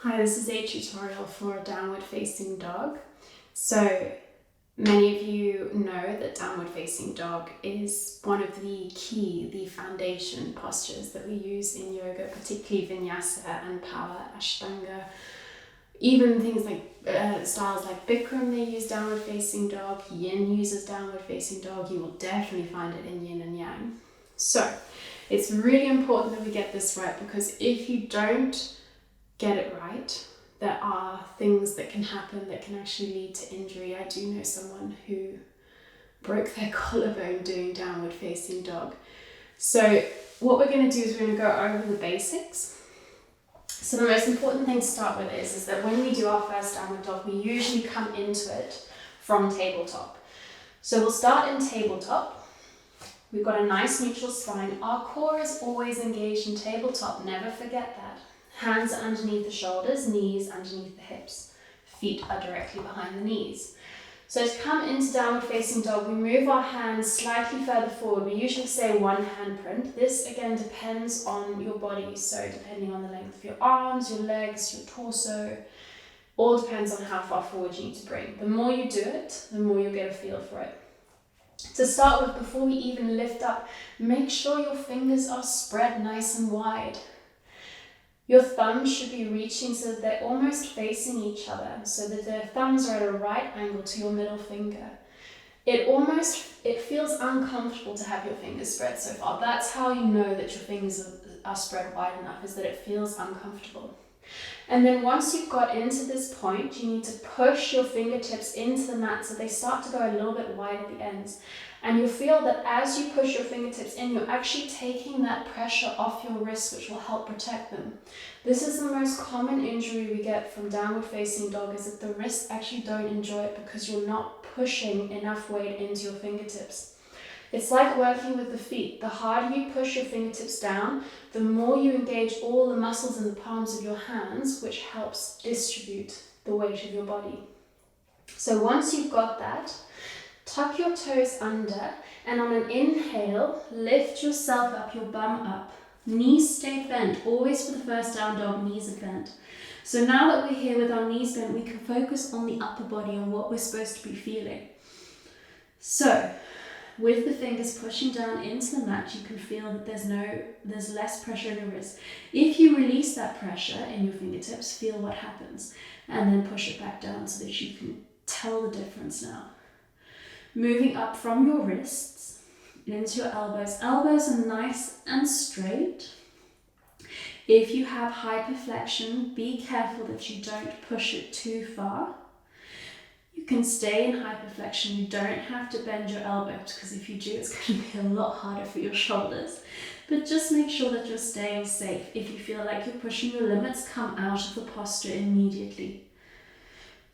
Hi, this is a tutorial for downward facing dog. So many of you know that downward facing dog is one of the foundation postures that we use in yoga, particularly vinyasa and power ashtanga. Even things like styles like Bikram, they use downward facing dog. Yin uses downward facing dog. You will definitely find it in yin and yang. So it's really important that we get this right, because if you don't get it right, there are things that can happen that can actually lead to injury. I do know someone who broke their collarbone doing downward facing dog. So what we're going to do is we're going to go over the basics. So the most important thing to start with is that when we do our first downward dog, we usually come into it from tabletop. So we'll start in tabletop. We've got a nice neutral spine. Our core is always engaged in tabletop, never forget that. Hands are underneath the shoulders, knees underneath the hips. Feet are directly behind the knees. So to come into downward facing dog, we move our hands slightly further forward. We usually say one hand print. This again depends on your body. So depending on the length of your arms, your legs, your torso, all depends on how far forward you need to bring. The more you do it, the more you'll get a feel for it. To start with, before we even lift up, make sure your fingers are spread nice and wide. Your thumbs should be reaching so that they're almost facing each other, so that the thumbs are at a right angle to your middle finger. It feels uncomfortable to have your fingers spread so far. That's how you know that your fingers are spread wide enough, is that it feels uncomfortable. And then once you've got into this point, you need to push your fingertips into the mat so they start to go a little bit wide at the ends. And you'll feel that as you push your fingertips in, you're actually taking that pressure off your wrists, which will help protect them. This is the most common injury we get from downward facing dog, is that the wrists actually don't enjoy it because you're not pushing enough weight into your fingertips. It's like working with the feet. The harder you push your fingertips down, the more you engage all the muscles in the palms of your hands, which helps distribute the weight of your body. So once you've got that, tuck your toes under, and on an inhale, lift yourself up, your bum up. Knees stay bent. Always for the first down dog, knees are bent. So now that we're here with our knees bent, we can focus on the upper body and what we're supposed to be feeling. So with the fingers pushing down into the mat, you can feel that there's less pressure in your wrist. If you release that pressure in your fingertips, feel what happens, and then push it back down so that you can tell the difference now. Moving up from your wrists into your elbows. Elbows are nice and straight. If you have hyperflexion, be careful that you don't push it too far. You can stay in hyperflexion. You don't have to bend your elbows, because if you do, it's going to be a lot harder for your shoulders. But just make sure that you're staying safe. If you feel like you're pushing your limits, come out of the posture immediately.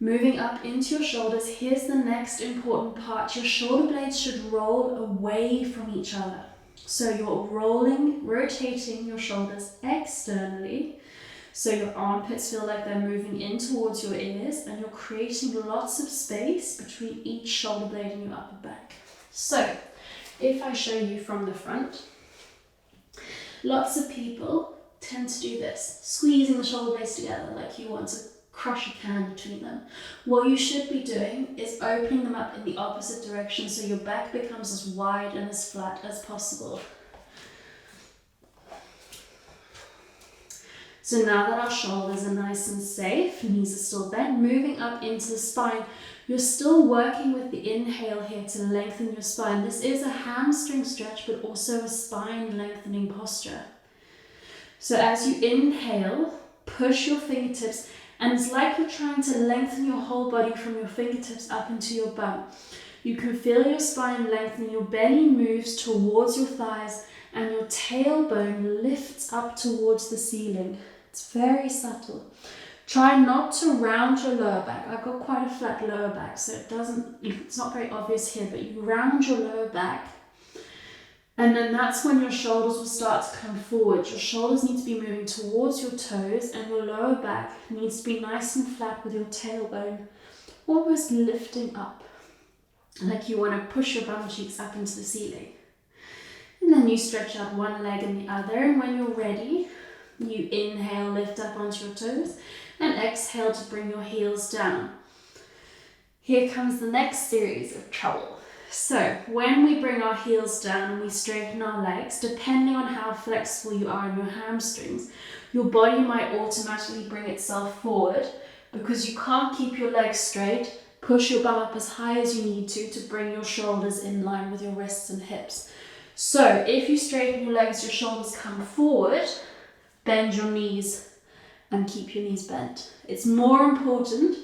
Moving up into your shoulders, here's the next important part. Your shoulder blades should roll away from each other. So you're rotating your shoulders externally, so your armpits feel like they're moving in towards your ears, and you're creating lots of space between each shoulder blade and your upper back. So if I show you from the front, lots of people tend to do this, squeezing the shoulder blades together like you want to crush a can between them. What you should be doing is opening them up in the opposite direction, so your back becomes as wide and as flat as possible. So now that our shoulders are nice and safe, knees are still bent, moving up into the spine, you're still working with the inhale here to lengthen your spine. This is a hamstring stretch, but also a spine lengthening posture. So as you inhale, push your fingertips, and it's like you're trying to lengthen your whole body from your fingertips up into your bum. You can feel your spine lengthening, your belly moves towards your thighs, and your tailbone lifts up towards the ceiling. It's very subtle. Try not to round your lower back. I've got quite a flat lower back, so it's not very obvious here, but you round your lower back, and then that's when your shoulders will start to come forward. Your shoulders need to be moving towards your toes, and your lower back needs to be nice and flat with your tailbone almost lifting up, like you want to push your bum cheeks up into the ceiling. And then you stretch out one leg and the other, and when you're ready, you inhale, lift up onto your toes, And exhale to bring your heels down. Here comes the next series of trouble. So when we bring our heels down and we straighten our legs, depending on how flexible you are in your hamstrings, your body might automatically bring itself forward because you can't keep your legs straight. Push your bum up as high as you need to bring your shoulders in line with your wrists and hips. So if you straighten your legs, your shoulders come forward, bend your knees and keep your knees bent. It's more important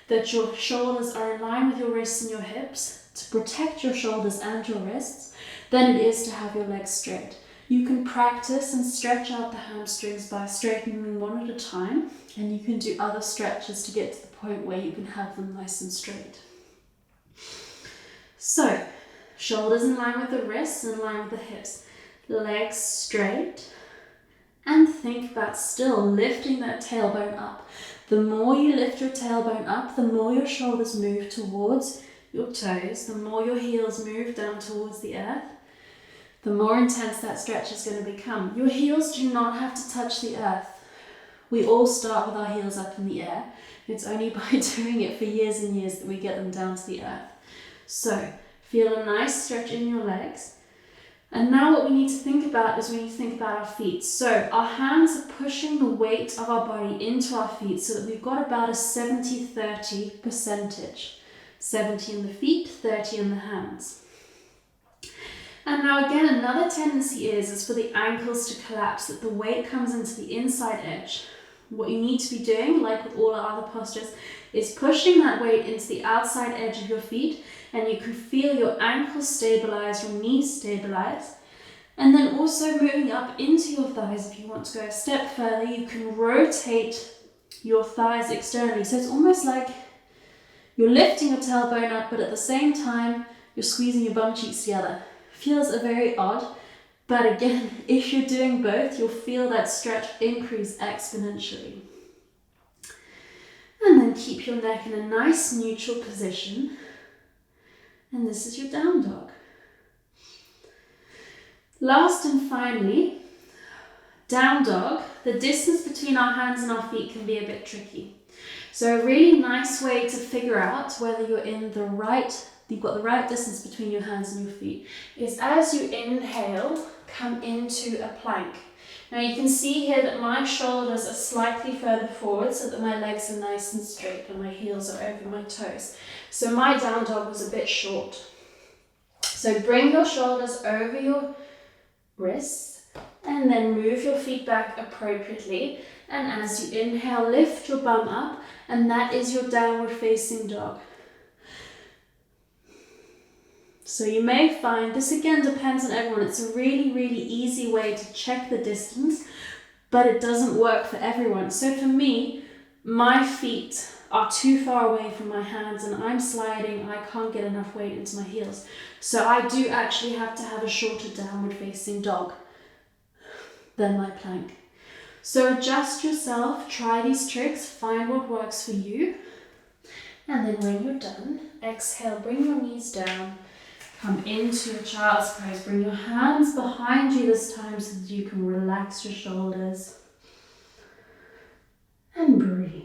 that your shoulders are in line with your wrists and your hips to protect your shoulders and your wrists than it is to have your legs straight. You can practice and stretch out the hamstrings by straightening them one at a time, and you can do other stretches to get to the point where you can have them nice and straight. So, shoulders in line with the wrists, in line with the hips, legs straight, and think about still lifting that tailbone up. The more you lift your tailbone up, the more your shoulders move towards your toes, the more your heels move down towards the earth, the more intense that stretch is going to become. Your heels do not have to touch the earth. We all start with our heels up in the air. It's only by doing it for years and years that we get them down to the earth. So feel a nice stretch in your legs. And now what we need to think about is we need to think about our feet. So our hands are pushing the weight of our body into our feet so that we've got about a 70-30 percentage. 70 in the feet, 30 in the hands. And now again, another tendency is for the ankles to collapse, that the weight comes into the inside edge. What you need to be doing, like with all our other postures, is pushing that weight into the outside edge of your feet, and you can feel your ankles stabilize, your knees stabilize. And then also moving up into your thighs. If you want to go a step further, you can rotate your thighs externally. So it's almost like you're lifting your tailbone up, but at the same time, you're squeezing your bum cheeks together. Feels very odd, but again, if you're doing both, you'll feel that stretch increase exponentially. And then keep your neck in a nice neutral position. And this is your down dog. Last and finally, down dog. The distance between our hands and our feet can be a bit tricky. So a really nice way to figure out whether you've got the right distance between your hands and your feet is as you inhale, come into a plank. Now you can see here that my shoulders are slightly further forward so that my legs are nice and straight and my heels are over my toes. So my down dog was a bit short. So bring your shoulders over your wrists and then move your feet back appropriately. And as you inhale, lift your bum up, and that is your downward facing dog. So you may find, this again depends on everyone, it's a really, really easy way to check the distance, but it doesn't work for everyone. So for me, my feet are too far away from my hands and I'm sliding, I can't get enough weight into my heels. So I do actually have to have a shorter downward facing dog than my plank. So adjust yourself, try these tricks, find what works for you. And then when you're done, exhale, bring your knees down, come into your child's pose. Bring your hands behind you this time so that you can relax your shoulders. And breathe.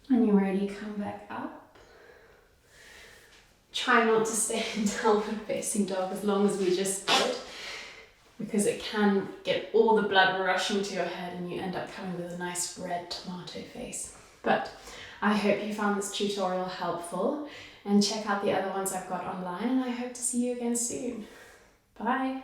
When you're ready, come back up. Try not to stay in downward facing dog as long as we just did, because it can get all the blood rushing to your head and you end up coming with a nice red tomato face. But I hope you found this tutorial helpful, and check out the other ones I've got online, and I hope to see you again soon. Bye.